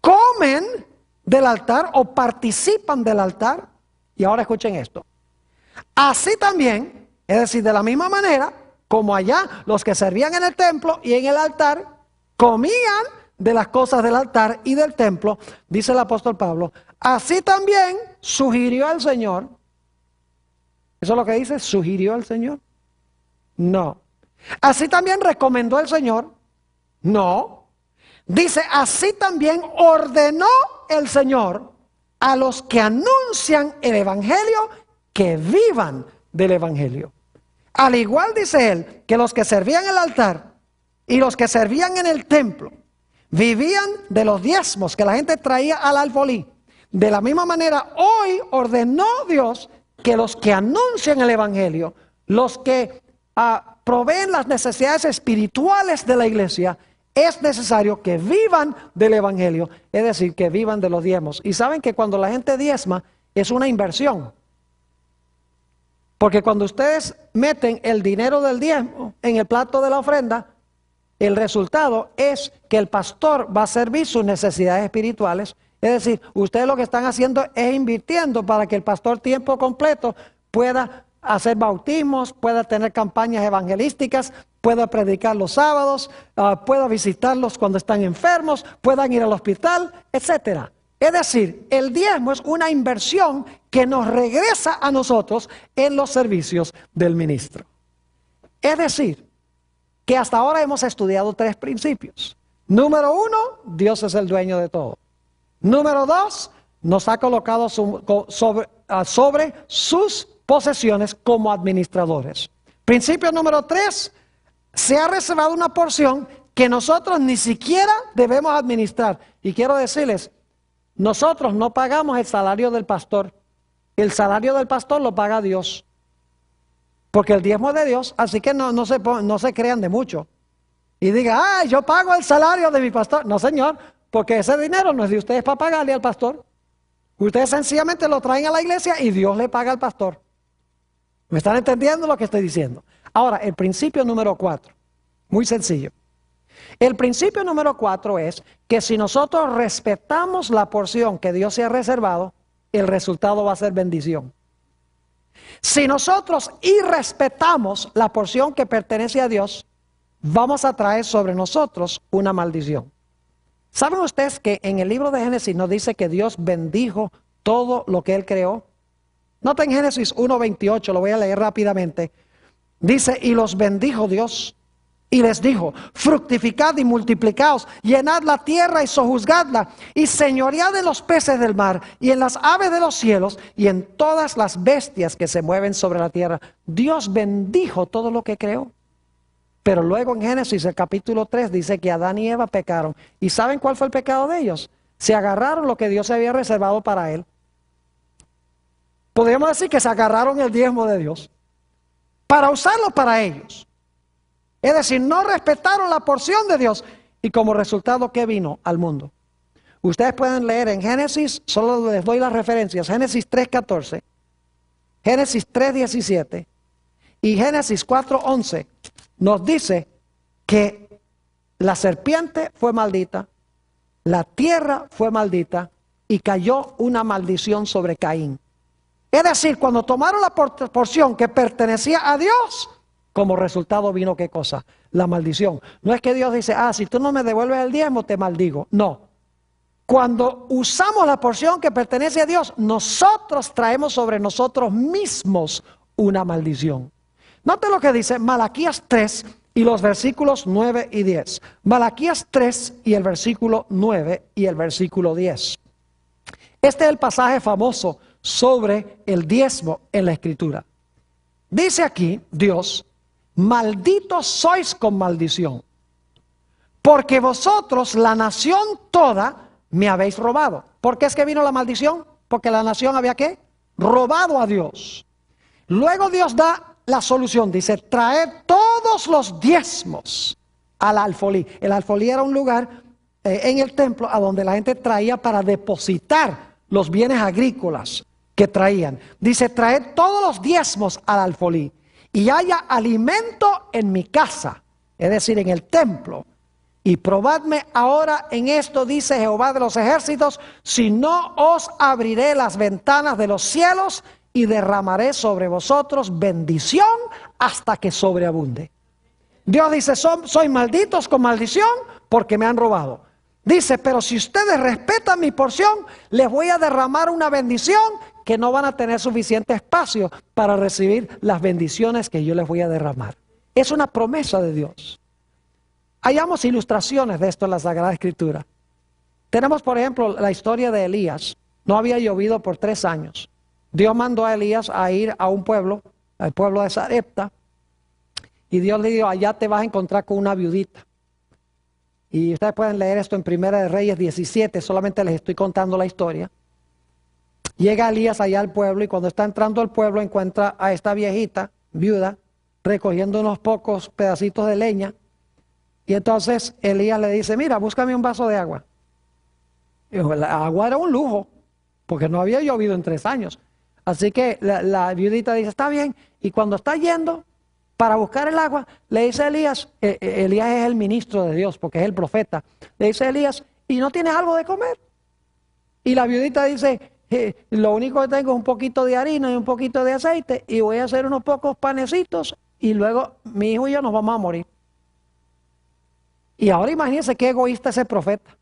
Speaker 1: comen del altar o participan del altar. Y ahora escuchen esto. Así también, es decir, de la misma manera, como allá los que servían en el templo y en el altar, comían de las cosas del altar y del templo, dice el apóstol Pablo, así también sugirió al Señor. ¿Eso es lo que dice? ¿Sugirió al Señor? No. ¿Así también recomendó el Señor? No. Dice, así también ordenó el Señor a los que anuncian el Evangelio que vivan del Evangelio. Al igual dice él que los que servían el altar y los que servían en el templo vivían de los diezmos que la gente traía al alfolí. De la misma manera, hoy ordenó Dios que los que anuncian el Evangelio, los que proveen las necesidades espirituales de la iglesia, es necesario que vivan del Evangelio, es decir, que vivan de los diezmos. Y saben que cuando la gente diezma es una inversión. Porque cuando ustedes meten el dinero del diezmo en el plato de la ofrenda, el resultado es que el pastor va a servir sus necesidades espirituales. Es decir, ustedes lo que están haciendo es invirtiendo para que el pastor tiempo completo pueda hacer bautismos, pueda tener campañas evangelísticas, pueda predicar los sábados, pueda visitarlos cuando están enfermos, puedan ir al hospital, etcétera. Es decir, el diezmo es una inversión que nos regresa a nosotros en los servicios del ministro. Es decir, que hasta ahora hemos estudiado 3 principios. Número 1, Dios es el dueño de todo. Número 2, nos ha colocado sobre sus posesiones como administradores. Principio número 3, se ha reservado una porción que nosotros ni siquiera debemos administrar. Y quiero decirles, nosotros no pagamos el salario del pastor. El salario del pastor lo paga Dios. Porque el diezmo es de Dios, así que no se crean de mucho. Y digan, yo pago el salario de mi pastor. No, señor, porque ese dinero no es de ustedes para pagarle al pastor. Ustedes sencillamente lo traen a la iglesia y Dios le paga al pastor. ¿Me están entendiendo lo que estoy diciendo? Ahora, el principio número 4, muy sencillo. El principio número 4 es que si nosotros respetamos la porción que Dios se ha reservado, el resultado va a ser bendición. Si nosotros irrespetamos la porción que pertenece a Dios, vamos a traer sobre nosotros una maldición. ¿Saben ustedes que en el libro de Génesis nos dice que Dios bendijo todo lo que Él creó? Noten Génesis 1:28, lo voy a leer rápidamente. Dice, y los bendijo Dios, y les dijo, fructificad y multiplicaos, llenad la tierra y sojuzgadla, y señoread en los peces del mar, y en las aves de los cielos, y en todas las bestias que se mueven sobre la tierra. Dios bendijo todo lo que creó. Pero luego en Génesis, el capítulo 3, dice que Adán y Eva pecaron. ¿Y saben cuál fue el pecado de ellos? Se agarraron lo que Dios había reservado para él. Podríamos decir que se agarraron el diezmo de Dios para usarlo para ellos. Es decir, no respetaron la porción de Dios. Y como resultado, ¿qué vino al mundo? Ustedes pueden leer en Génesis, solo les doy las referencias, Génesis 3:14, Génesis 3:17 y Génesis 4:11. Nos dice que la serpiente fue maldita, la tierra fue maldita y cayó una maldición sobre Caín. Es decir, cuando tomaron la porción que pertenecía a Dios, como resultado vino ¿qué cosa? La maldición. No es que Dios dice, si tú no me devuelves el diezmo, te maldigo. No. Cuando usamos la porción que pertenece a Dios, nosotros traemos sobre nosotros mismos una maldición. Note lo que dice Malaquías 3 y los versículos 9 y 10. Malaquías 3 y el versículo 9 y el versículo 10. Este es el pasaje famoso sobre el diezmo en la Escritura. Dice aquí Dios, malditos sois con maldición, porque vosotros, la nación toda, me habéis robado. ¿Por qué es que vino la maldición? Porque la nación había ¿qué? Robado a Dios. Luego Dios da la solución, dice, traed todos los diezmos al alfolí. El alfolí era un lugar en el templo a donde la gente traía para depositar los bienes agrícolas que traían. Dice, traed todos los diezmos al alfolí y haya alimento en mi casa, es decir, en el templo, y probadme ahora en esto, dice Jehová de los ejércitos, si no os abriré las ventanas de los cielos y derramaré sobre vosotros bendición hasta que sobreabunde. Dios dice, soy malditos con maldición porque me han robado. Dice, pero si ustedes respetan mi porción, les voy a derramar una bendición que no van a tener suficiente espacio para recibir las bendiciones que yo les voy a derramar. Es una promesa de Dios. Hallamos ilustraciones de esto en la Sagrada Escritura. Tenemos, por ejemplo, la historia de Elías. No había llovido por 3 años. Dios mandó a Elías a ir a un pueblo, al pueblo de Sarepta, y Dios le dijo, allá te vas a encontrar con una viudita. Y ustedes pueden leer esto en Primera de Reyes 17, solamente les estoy contando la historia. Llega Elías allá al pueblo y cuando está entrando al pueblo encuentra a esta viejita, viuda, recogiendo unos pocos pedacitos de leña. Y entonces Elías le dice, mira, búscame un vaso de agua. Y el agua era un lujo, porque no había llovido en 3 años. Así que la viudita dice, está bien. Y cuando está yendo para buscar el agua, le dice a Elías, Elías es el ministro de Dios, porque es el profeta. Le dice a Elías, ¿y no tienes algo de comer? Y la viudita dice, lo único que tengo es un poquito de harina y un poquito de aceite, y voy a hacer unos pocos panecitos, y luego mi hijo y yo nos vamos a morir. Y ahora imagínense qué egoísta ese profeta.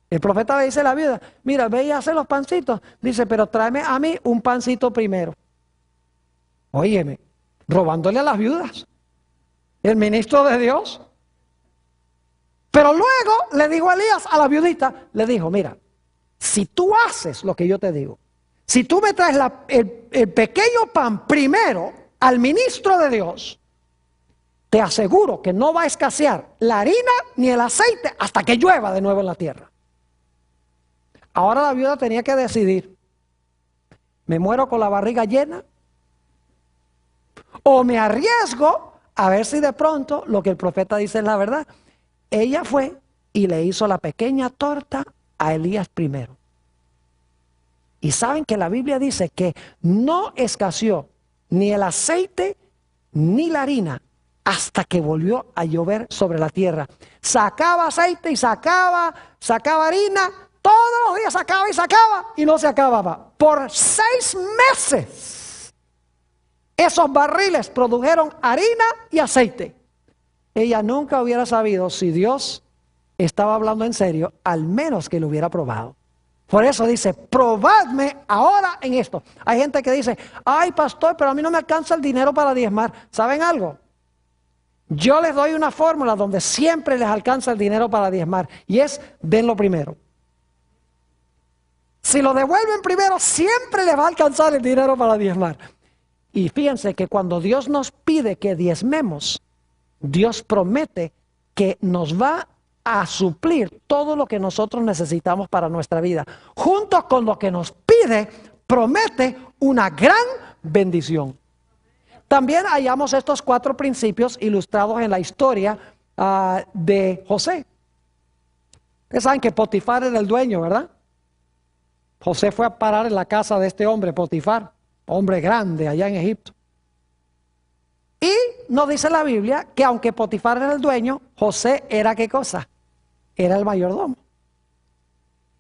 Speaker 1: El profeta le dice a la viuda, mira, ve y hace los pancitos. Dice, pero tráeme a mí un pancito primero. Óyeme, robándole a las viudas. El ministro de Dios. Pero luego le dijo a Elías, a la viudita, le dijo, mira, si tú haces lo que yo te digo, si tú me traes el pequeño pan primero al ministro de Dios, te aseguro que no va a escasear la harina ni el aceite hasta que llueva de nuevo en la tierra. Ahora la viuda tenía que decidir, ¿me muero con la barriga llena? ¿O me arriesgo a ver si de pronto lo que el profeta dice es la verdad? Ella fue y le hizo la pequeña torta a Elías primero. Y saben que la Biblia dice que no escaseó ni el aceite ni la harina hasta que volvió a llover sobre la tierra. Sacaba aceite y sacaba harina, todos los días sacaba y no se acababa. Por 6 meses esos barriles produjeron harina y aceite. Ella nunca hubiera sabido si Dios estaba hablando en serio, al menos que lo hubiera probado. Por eso dice, probadme ahora en esto. Hay gente que dice, ay pastor, pero a mí no me alcanza el dinero para diezmar. ¿Saben algo? Yo les doy una fórmula donde siempre les alcanza el dinero para diezmar. Y es, denlo primero. Si lo devuelven primero, siempre les va a alcanzar el dinero para diezmar. Y fíjense que cuando Dios nos pide que diezmemos, Dios promete que nos va a suplir todo lo que nosotros necesitamos para nuestra vida. Junto con lo que nos pide, promete una gran bendición. También hallamos estos 4 principios ilustrados en la historia de José. Ustedes saben que Potifar era el dueño, ¿verdad? José fue a parar en la casa de este hombre, Potifar, hombre grande allá en Egipto. Y nos dice la Biblia que aunque Potifar era el dueño, José era ¿qué cosa? Era el mayordomo.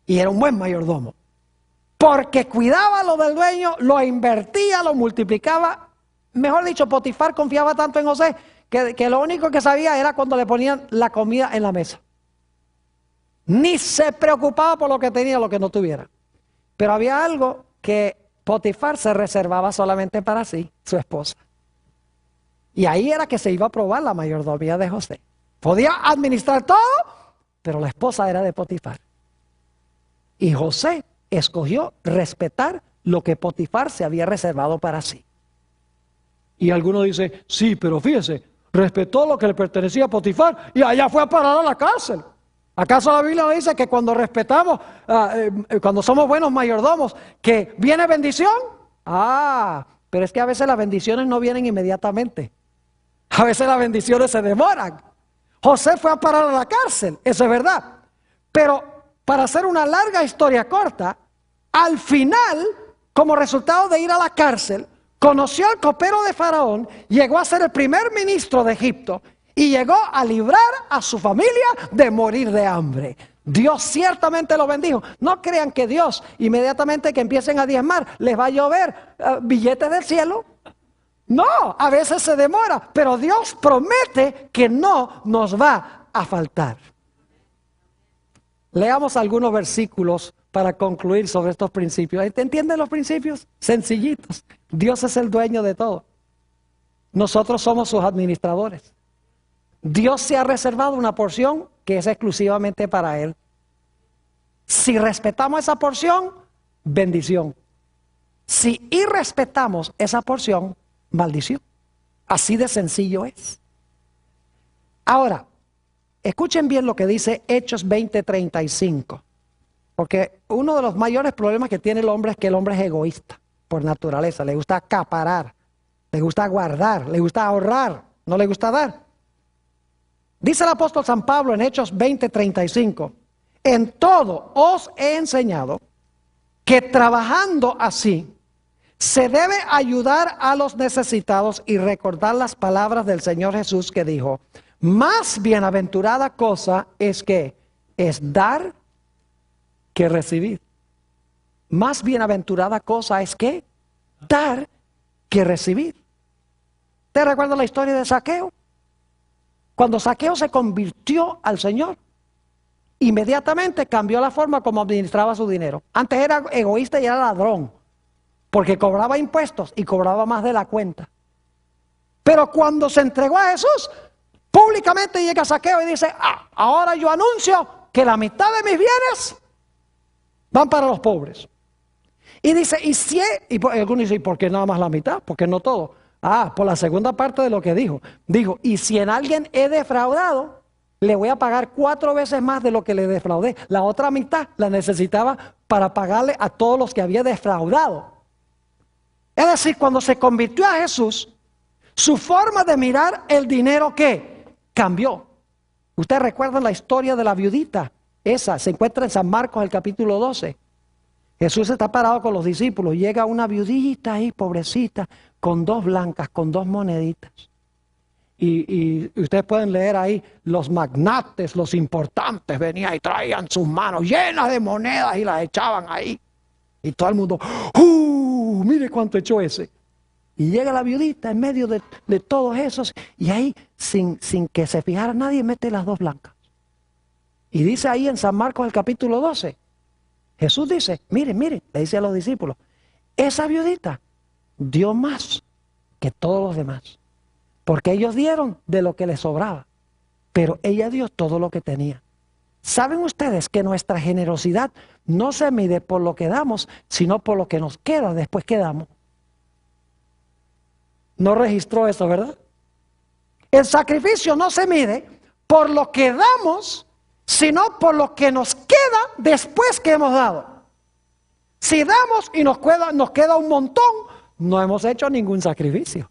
Speaker 1: Y era un buen mayordomo. Porque cuidaba lo del dueño, lo invertía, lo multiplicaba. Mejor dicho, Potifar confiaba tanto en José que lo único que sabía era cuando le ponían la comida en la mesa. Ni se preocupaba por lo que tenía, lo que no tuviera. Pero había algo que Potifar se reservaba solamente para sí, su esposa. Y ahí era que se iba a probar la mayordomía de José. Podía administrar todo, pero la esposa era de Potifar. Y José escogió respetar lo que Potifar se había reservado para sí. Y alguno dice, sí, pero fíjese, respetó lo que le pertenecía a Potifar y allá fue a parar a la cárcel. ¿Acaso la Biblia dice que cuando respetamos, cuando somos buenos mayordomos, que viene bendición? Pero es que a veces las bendiciones no vienen inmediatamente. A veces las bendiciones se demoran. José fue a parar a la cárcel, eso es verdad. Pero para hacer una larga historia corta, al final, como resultado de ir a la cárcel, Conoció al copero de Faraón, llegó a ser el primer ministro de Egipto y llegó a librar a su familia de morir de hambre. Dios ciertamente lo bendijo. No crean que Dios inmediatamente que empiecen a diezmar les va a llover billetes del cielo. No, a veces se demora, pero Dios promete que no nos va a faltar. Leamos algunos versículos para concluir sobre estos principios. ¿Entienden los principios? Sencillitos. Dios es el dueño de todo. Nosotros somos sus administradores. Dios se ha reservado una porción que es exclusivamente para Él. Si respetamos esa porción, bendición. Si irrespetamos esa porción, maldición. Así de sencillo es. Ahora, escuchen bien lo que dice Hechos 20:35. Porque uno de los mayores problemas que tiene el hombre es que el hombre es egoísta por naturaleza. Le gusta acaparar, le gusta guardar, le gusta ahorrar, no le gusta dar. Dice el apóstol San Pablo en Hechos 20:35. En todo os he enseñado que trabajando así se debe ayudar a los necesitados y recordar las palabras del Señor Jesús que dijo: más bienaventurada cosa es dar que recibir. Más bienaventurada cosa es dar que recibir. ¿Te recuerda la historia de Zaqueo? Cuando Zaqueo se convirtió al Señor, inmediatamente cambió la forma como administraba su dinero. Antes era egoísta y era ladrón, porque cobraba impuestos y cobraba más de la cuenta. Pero cuando se entregó a Jesús, públicamente llega Zaqueo y dice: ahora yo anuncio que la mitad de mis bienes van para los pobres. Y dice, y algunos dicen: ¿y por qué nada más la mitad? ¿Por qué no todo? Por la segunda parte de lo que dijo. Dijo: y si en alguien he defraudado, le voy a pagar 4 veces más de lo que le defraudé. La otra mitad la necesitaba para pagarle a todos los que había defraudado. Es decir, cuando se convirtió a Jesús, su forma de mirar el dinero, ¿qué? Cambió. Ustedes recuerdan la historia de la viudita. Esa se encuentra en San Marcos, el capítulo 12. Jesús está parado con los discípulos. Llega una viudita ahí, pobrecita, con 2 blancas, con 2 moneditas. Y ustedes pueden leer ahí, los magnates, los importantes venían y traían sus manos llenas de monedas y las echaban ahí. Y todo el mundo, mire cuánto echó ese. Y llega la viudita en medio de todos esos, y ahí, sin que se fijara nadie, mete las 2 blancas. Y dice ahí en San Marcos, el capítulo 12, Jesús dice: miren, le dice a los discípulos, esa viudita dio más que todos los demás, porque ellos dieron de lo que les sobraba, pero ella dio todo lo que tenía. ¿Saben ustedes que nuestra generosidad no se mide por lo que damos, sino por lo que nos queda después que damos? No registró eso, ¿verdad? El sacrificio no se mide por lo que damos, sino por lo que nos queda después que hemos dado. Si damos y nos queda un montón, no hemos hecho ningún sacrificio.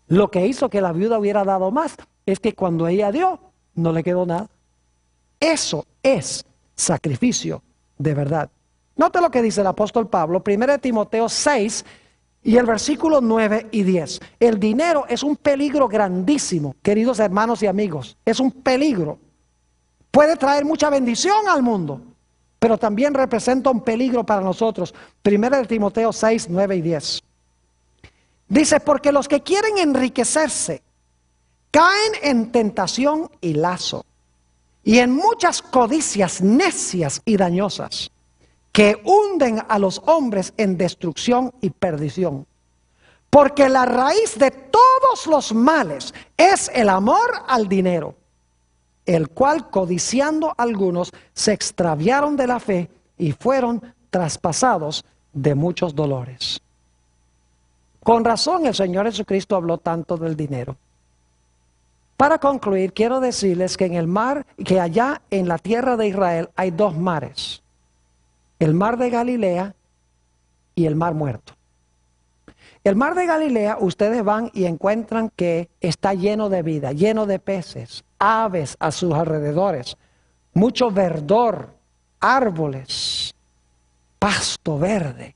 Speaker 1: Lo que hizo que la viuda hubiera dado más es que cuando ella dio, no le quedó nada. Eso es sacrificio de verdad. Note lo que dice el apóstol Pablo, 1 Timoteo 6 y el versículo 9 y 10. El dinero es un peligro grandísimo, queridos hermanos y amigos. Es un peligro. Puede traer mucha bendición al mundo, pero también representa un peligro para nosotros. 1 Timoteo 6, 9 y 10. Dice: porque los que quieren enriquecerse caen en tentación y lazo, y en muchas codicias necias y dañosas, que hunden a los hombres en destrucción y perdición. Porque la raíz de todos los males es el amor al dinero, el cual, codiciando algunos, se extraviaron de la fe y fueron traspasados de muchos dolores. Con razón el Señor Jesucristo habló tanto del dinero. Para concluir, quiero decirles que en el mar, que allá en la tierra de Israel hay 2 mares. El mar de Galilea y el mar muerto. El mar de Galilea, ustedes van y encuentran que está lleno de vida, lleno de peces, aves a sus alrededores, mucho verdor, árboles, pasto verde.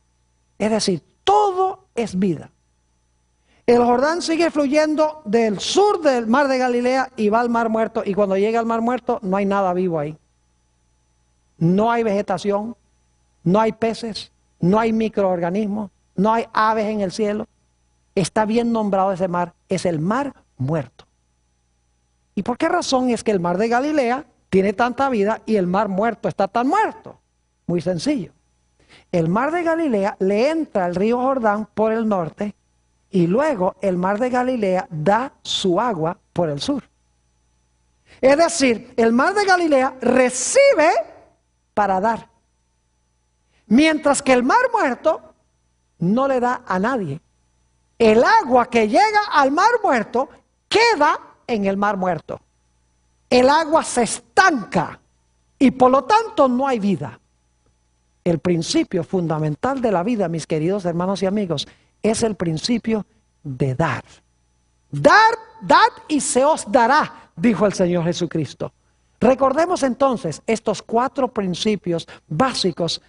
Speaker 1: Es decir, todo es vida. El Jordán sigue fluyendo del sur del mar de Galilea y va al mar muerto. Y cuando llega al mar muerto no hay nada vivo ahí. No hay vegetación, no hay peces, no hay microorganismos, no hay aves en el cielo. Está bien nombrado ese mar, es el mar muerto. ¿Y por qué razón es que el mar de Galilea tiene tanta vida y el mar muerto está tan muerto? Muy sencillo. El mar de Galilea le entra al río Jordán por el norte y luego el mar de Galilea da su agua por el sur. Es decir, el mar de Galilea recibe para dar, mientras que el mar muerto no le da a nadie. El agua que llega al mar muerto queda en el mar muerto. El agua se estanca y por lo tanto no hay vida. El principio fundamental de la vida, mis queridos hermanos y amigos, es el principio de dar. Dar, dad y se os dará, dijo el Señor Jesucristo. Recordemos entonces estos 4 principios básicos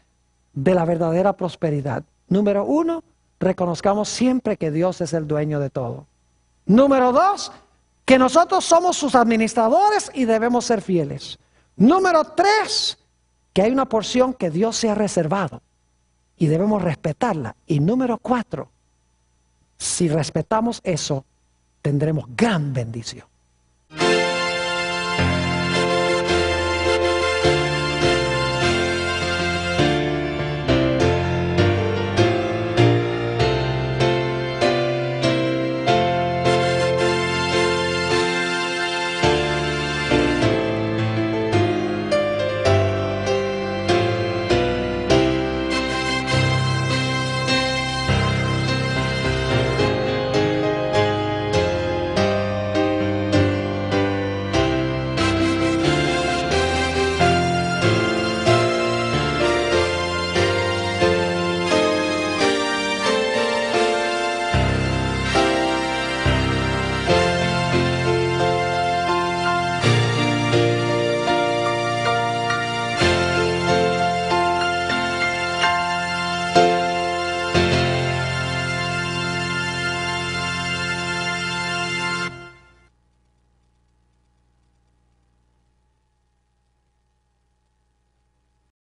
Speaker 1: de la verdadera prosperidad. Número 1, reconozcamos siempre que Dios es el dueño de todo. Número 2, que nosotros somos sus administradores y debemos ser fieles. Número 3, que hay una porción que Dios se ha reservado y debemos respetarla. Y número 4, si respetamos eso, tendremos gran bendición.